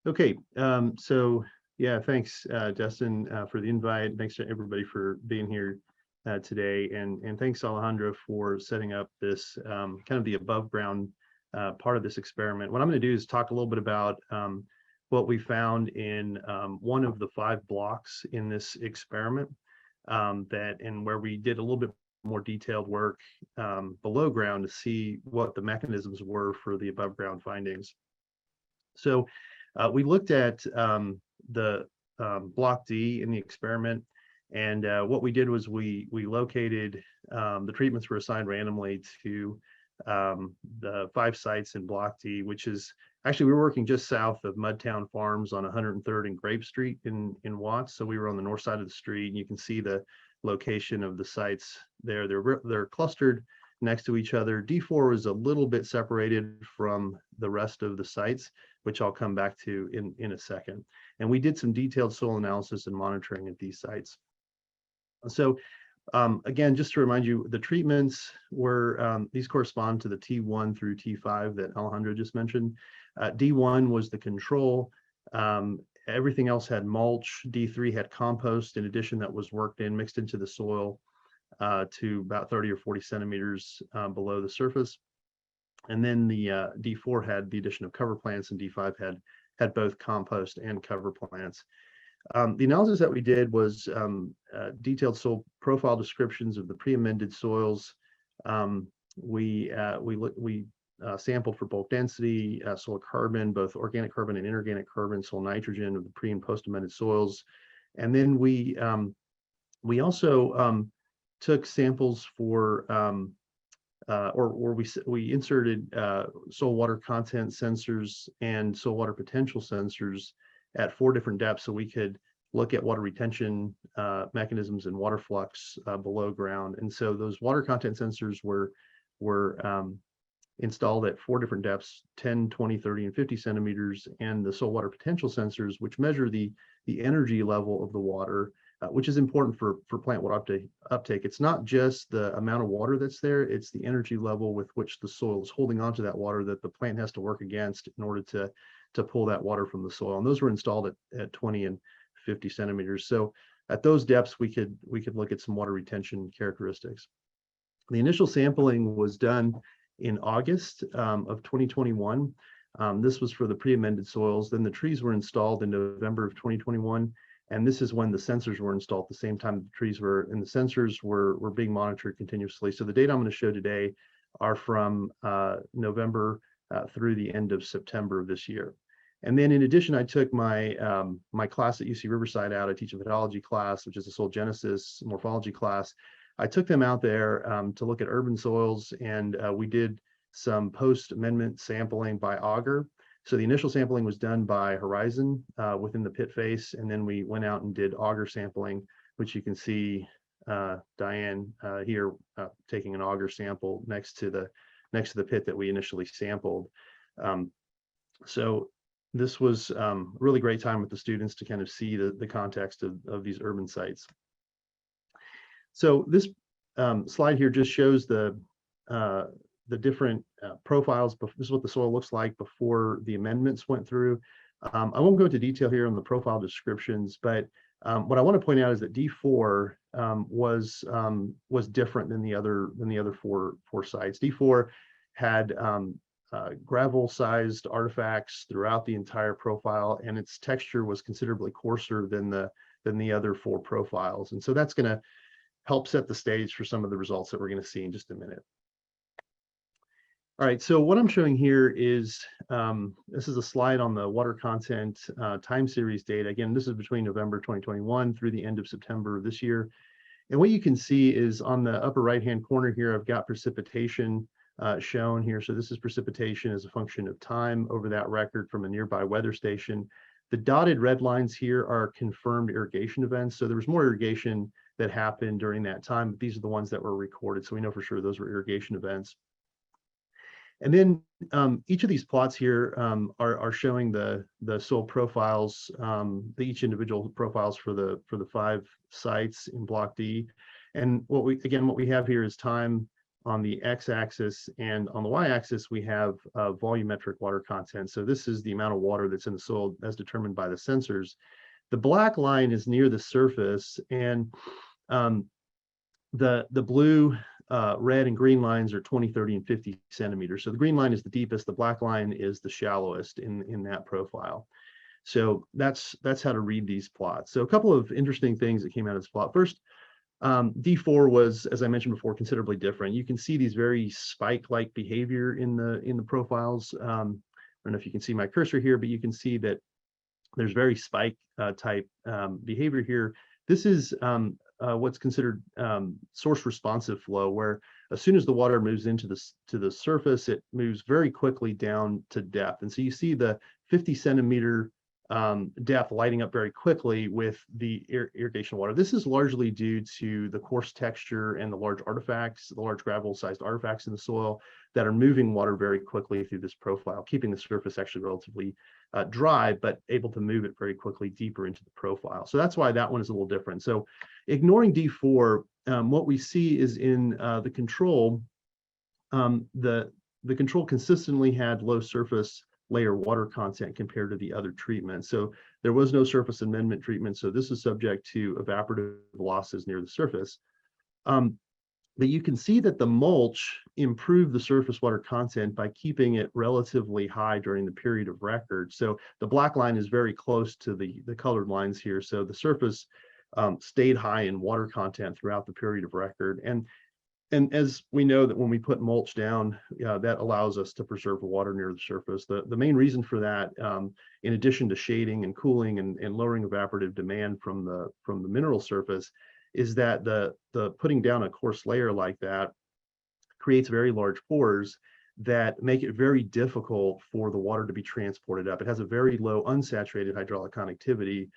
Okay, so yeah, thanks, Justin, for the invite. Thanks to everybody for being here today, and thanks Alejandro for setting up this kind of the above ground part of this experiment. What I'm going to do is talk a little bit about what we found in one of the 5 blocks in this experiment and where we did a little bit more detailed work below ground to see what the mechanisms were for the above ground findings. So we looked at the block D in the experiment, and what we did was we located the treatments were assigned randomly to the 5 sites in block D, which is actually we were working just south of Mudtown Farms on 103rd and Grape Street in Watts. So we were on the north side of the street, and you can see the location of the sites there. They're clustered next to each other. D4 was a little bit separated from the rest of the sites, which I'll come back to in a second. And we did some detailed soil analysis and monitoring at these sites. So again, just to remind you, the treatments were, these correspond to the T1 through T5 that Alejandro just mentioned. D1 was the control. Everything else had mulch. D3 had compost, in addition, that was worked in, mixed into the soil to about 30 or 40 centimeters below the surface. And then the D4 had the addition of cover plants, and D5 had both compost and cover plants. The analysis that we did was detailed soil profile descriptions of the pre-amended soils. We sampled for bulk density, soil carbon, both organic carbon and inorganic carbon, soil nitrogen of the pre and post amended soils. And then we also took samples for we inserted soil water content sensors and soil water potential sensors at 4 different depths, so we could look at water retention mechanisms and water flux below ground. And so those water content sensors were installed at 4 different depths: 10, 20, 30, and 50 centimeters, and the soil water potential sensors, which measure the energy level of the water, which is important for plant water uptake. It's not just the amount of water that's there, it's the energy level with which the soil is holding onto that water that the plant has to work against in order to pull that water from the soil. And those were installed at 20 and 50 centimeters. So at those depths, we could look at some water retention characteristics. The initial sampling was done in August of 2021. This was for the pre-amended soils. Then the trees were installed in November of 2021. And this is when the sensors were installed at the same time the trees were, and the sensors were being monitored continuously. So the data I'm going to show today are from November through the end of September of this year. And then in addition, I took my my class at UC Riverside out. I teach a Hirrdology class, which is a soil genesis morphology class. I took them out there to look at urban soils, and we did some post-amendment sampling by auger. So the initial sampling was done by Horizon within the pit face, and then we went out and did auger sampling, which you can see Diane here taking an auger sample next to the pit that we initially sampled. So this was a really great time with the students to kind of see the context of these urban sites. So this slide here just shows the different profiles. This is what the soil looks like before the amendments went through. I won't go into detail here on the profile descriptions, but what I want to point out is that D4 was different than the other four sites. D4 had gravel-sized artifacts throughout the entire profile, and its texture was considerably coarser than the other 4 profiles. And so that's going to help set the stage for some of the results that we're going to see in just a minute. All right, so what I'm showing here is, this is a slide on the water content time series data. Again, this is between November 2021 through the end of September of this year. And what you can see is on the upper right-hand corner here, I've got precipitation shown here. So this is precipitation as a function of time over that record from a nearby weather station. The dotted red lines here are confirmed irrigation events. So there was more irrigation that happened during that time, but these are the ones that were recorded. So we know for sure those were irrigation events. And then each of these plots here are showing the soil profiles, each individual profiles for the 5 sites in Block D. And what we have here is time on the x-axis, and on the y-axis we have volumetric water content. So this is the amount of water that's in the soil as determined by the sensors. The black line is near the surface, and the blue, red, and green lines are 20, 30, and 50 centimeters. So the green line is the deepest, the black line is the shallowest in that profile. So that's how to read these plots. So a couple of interesting things that came out of this plot. First, D4 was, as I mentioned before, considerably different. You can see these very spike-like behavior in the profiles. I don't know if you can see my cursor here, but you can see that there's very spike type behavior here. This is what's considered source responsive flow, where as soon as the water moves into the surface, it moves very quickly down to depth. And so you see the 50 centimeter depth lighting up very quickly with the irrigation water. This is largely due to the coarse texture and the large artifacts, the large gravel-sized artifacts in the soil that are moving water very quickly through this profile, keeping the surface actually relatively dry, but able to move it very quickly deeper into the profile. So that's why that one is a little different. So ignoring D4, what we see is in the control, the control consistently had low surface layer water content compared to the other treatments. So there was no surface amendment treatment. So this is subject to evaporative losses near the surface. But you can see that the mulch improved the surface water content by keeping it relatively high during the period of record. So the black line is very close to the colored lines here. So the surface stayed high in water content throughout the period of record. And as we know that when we put mulch down, that allows us to preserve the water near the surface. The main reason for that, in addition to shading and cooling and lowering evaporative demand from the mineral surface, is that the putting down a coarse layer like that creates very large pores that make it very difficult for the water to be transported up. It has a very low unsaturated hydraulic conductivity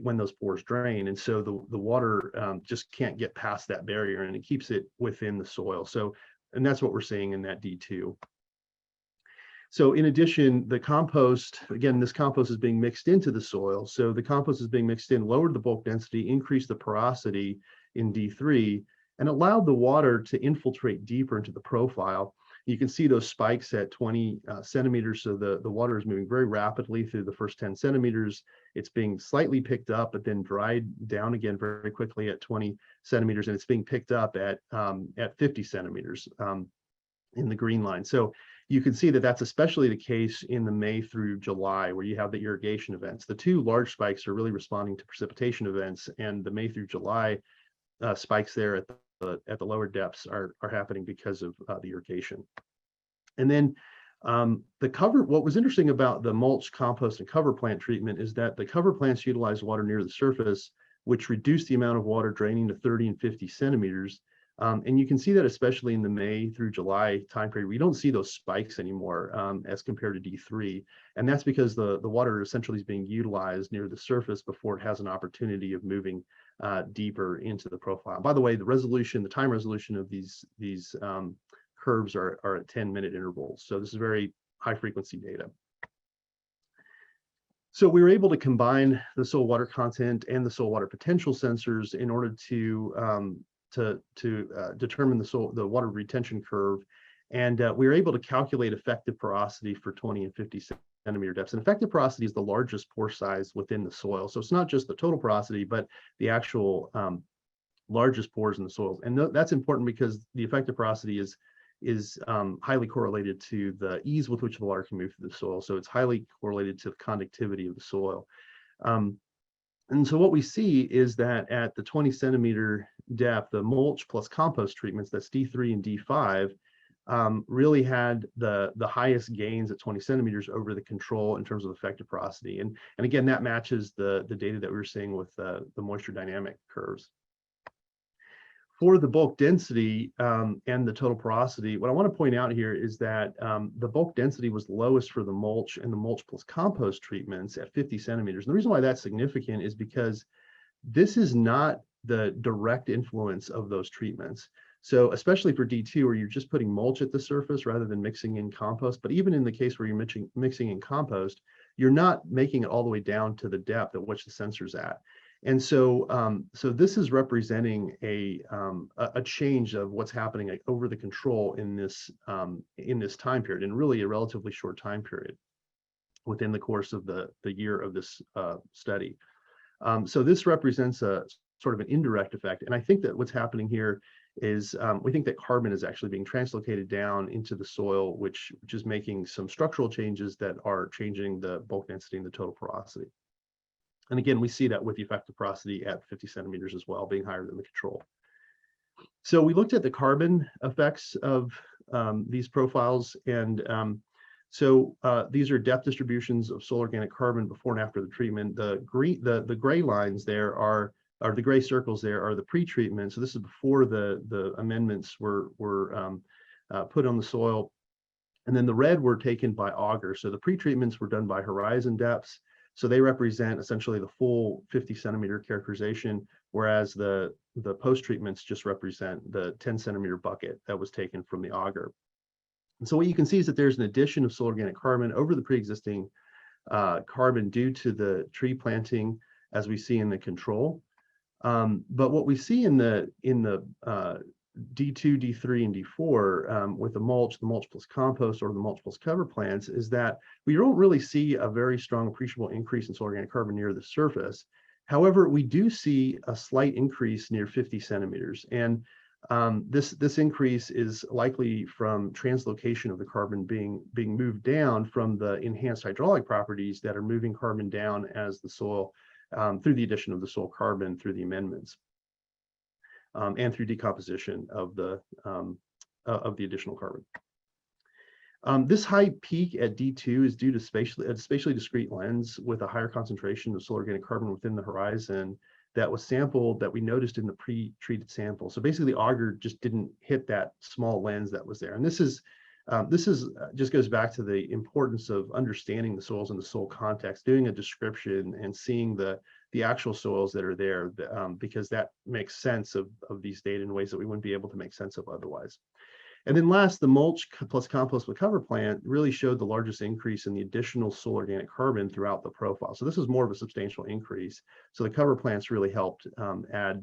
when those pores drain. And so the water just can't get past that barrier, and it keeps it within the soil. So, and that's what we're seeing in that D2. So in addition, the compost, again, this compost is being mixed into the soil. So the compost is being mixed in, lowered the bulk density, increased the porosity in D3, and allowed the water to infiltrate deeper into the profile. You can see those spikes at 20 centimeters. So the water is moving very rapidly through the first 10 centimeters. It's being slightly picked up, but then dried down again very quickly at 20 centimeters. And it's being picked up at 50 centimeters in the green line. So you can see that that's especially the case in the May through July, where you have the irrigation events. The two large spikes are really responding to precipitation events, and the May through July spikes there at the lower depths are happening because of the irrigation. And then what was interesting about the mulch, compost, and cover plant treatment is that the cover plants utilize water near the surface, which reduced the amount of water draining to 30 and 50 centimeters. And you can see that especially in the May through July time period, we don't see those spikes anymore as compared to D3. And that's because the water essentially is being utilized near the surface before it has an opportunity of moving deeper into the profile. By the way, the time resolution of these curves are at 10-minute intervals. So this is very high frequency data. So we were able to combine the soil water content and the soil water potential sensors in order to determine the water retention curve. And we were able to calculate effective porosity for 20 and 50 centimeter depths. And effective porosity is the largest pore size within the soil. So it's not just the total porosity, but the actual largest pores in the soil. And that's important because the effective porosity is highly correlated to the ease with which the water can move through the soil. So it's highly correlated to the conductivity of the soil. And so what we see is that at the 20 centimeter depth, the mulch plus compost treatments, that's D3 and D5, really had the highest gains at 20 centimeters over the control in terms of effective porosity. And again, that matches the data that we were seeing with the moisture dynamic curves. For the bulk density and the total porosity, what I want to point out here is that the bulk density was lowest for the mulch and the mulch plus compost treatments at 50 centimeters. And the reason why that's significant is because this is not the direct influence of those treatments. So especially for D2, where you're just putting mulch at the surface rather than mixing in compost, but even in the case where you're mixing in compost, you're not making it all the way down to the depth at which the sensor's at. And so this is representing a change of what's happening like, over the control in this time period, and really a relatively short time period within the course of the year of this study. So this represents a sort of an indirect effect. And I think that what's happening here is we think that carbon is actually being translocated down into the soil, which is making some structural changes that are changing the bulk density and the total porosity. And again, we see that with the effective porosity at 50 centimeters as well, being higher than the control. So we looked at the carbon effects of these profiles, and these are depth distributions of soil organic carbon before and after the treatment. The gray lines there are the gray circles there are the pre-treatment. So this is before the amendments were put on the soil, and then the red were taken by auger. So the pre-treatments were done by horizon depths. So they represent essentially the full 50 centimeter characterization, whereas the post-treatments just represent the 10 centimeter bucket that was taken from the auger. And so what you can see is that there's an addition of soil organic carbon over the pre-existing carbon due to the tree planting, as we see in the control. But what we see in the D2, D3, and D4 with the mulch plus compost, or the mulch plus cover plants, is that we don't really see a very strong appreciable increase in soil organic carbon near the surface. However, we do see a slight increase near 50 centimeters. And this increase is likely from translocation of the carbon being moved down from the enhanced hydraulic properties that are moving carbon down as the soil through the addition of the soil carbon through the amendments. And through decomposition of the additional carbon. This high peak at D2 is due to a spatially discrete lens with a higher concentration of soil organic carbon within the horizon that was sampled, that we noticed in the pre-treated sample. So basically the auger just didn't hit that small lens that was there. And this just goes back to the importance of understanding the soils in the soil context, doing a description and seeing the actual soils that are there, because that makes sense of these data in ways that we wouldn't be able to make sense of otherwise. And then last, the mulch plus compost with cover plant really showed the largest increase in the additional soil organic carbon throughout the profile. So this is more of a substantial increase. So the cover plants really helped add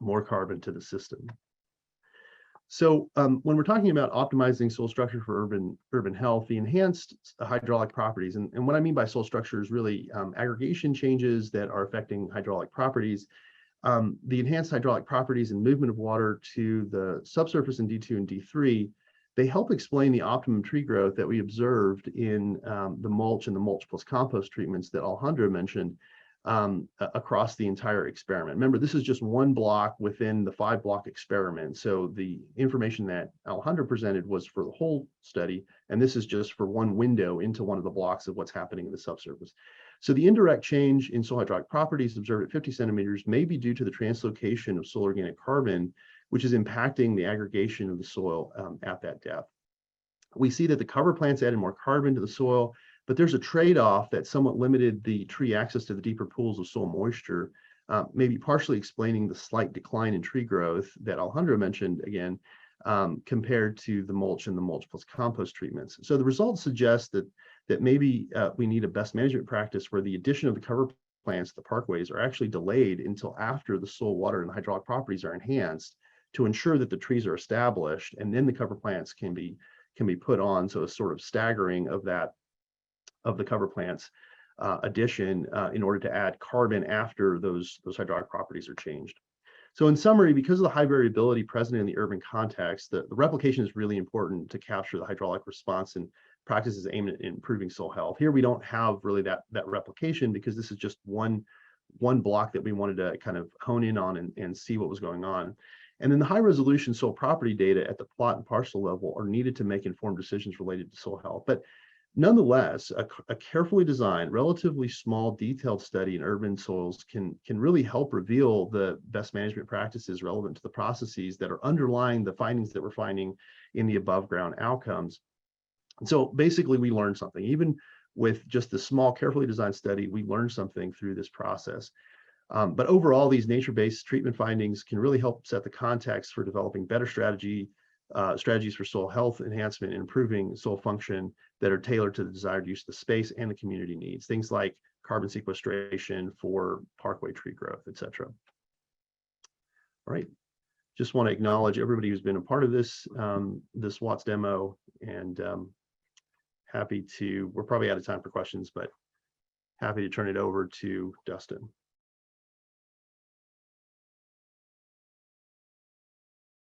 more carbon to the system. So when we're talking about optimizing soil structure for urban health, the enhanced hydraulic properties, and what I mean by soil structure is really aggregation changes that are affecting hydraulic properties. The enhanced hydraulic properties and movement of water to the subsurface in D2 and D3, they help explain the optimum tree growth that we observed in the mulch and the mulch plus compost treatments that Alejandro mentioned across the entire experiment. Remember, this is just one block within the 5-block experiment. So the information that Alejandro presented was for the whole study, and this is just for one window into one of the blocks of what's happening in the subsurface. So the indirect change in soil hydraulic properties observed at 50 centimeters may be due to the translocation of soil organic carbon, which is impacting the aggregation of the soil at that depth. We see that the cover plants added more carbon to the soil, but there's a trade-off that somewhat limited the tree access to the deeper pools of soil moisture, maybe partially explaining the slight decline in tree growth that Alejandro mentioned again, compared to the mulch and the mulch plus compost treatments. So the results suggest that maybe we need a best management practice where the addition of the cover plants, the parkways, are actually delayed until after the soil, water, and hydraulic properties are enhanced to ensure that the trees are established, and then the cover plants can be put on. So a sort of staggering of the cover plants addition in order to add carbon after those hydraulic properties are changed. So in summary, because of the high variability present in the urban context, the replication is really important to capture the hydraulic response and practices aimed at improving soil health. Here we don't have really that replication, because this is just one block that we wanted to kind of hone in on and see what was going on. And then the high resolution soil property data at the plot and parcel level are needed to make informed decisions related to soil health. But nonetheless, a carefully designed, relatively small, detailed study in urban soils can really help reveal the best management practices relevant to the processes that are underlying the findings that we're finding in the above ground outcomes. And so basically we learned something. Even with just the small, carefully designed study, we learned something through this process. But overall, these nature-based treatment findings can really help set the context for developing better strategies for soil health enhancement and improving soil function that are tailored to the desired use of the space and the community needs. Things like carbon sequestration for parkway tree growth, etc. All right. Just want to acknowledge everybody who's been a part of this this Watts demo, and happy to, we're probably out of time for questions, but happy to turn it over to Dustin.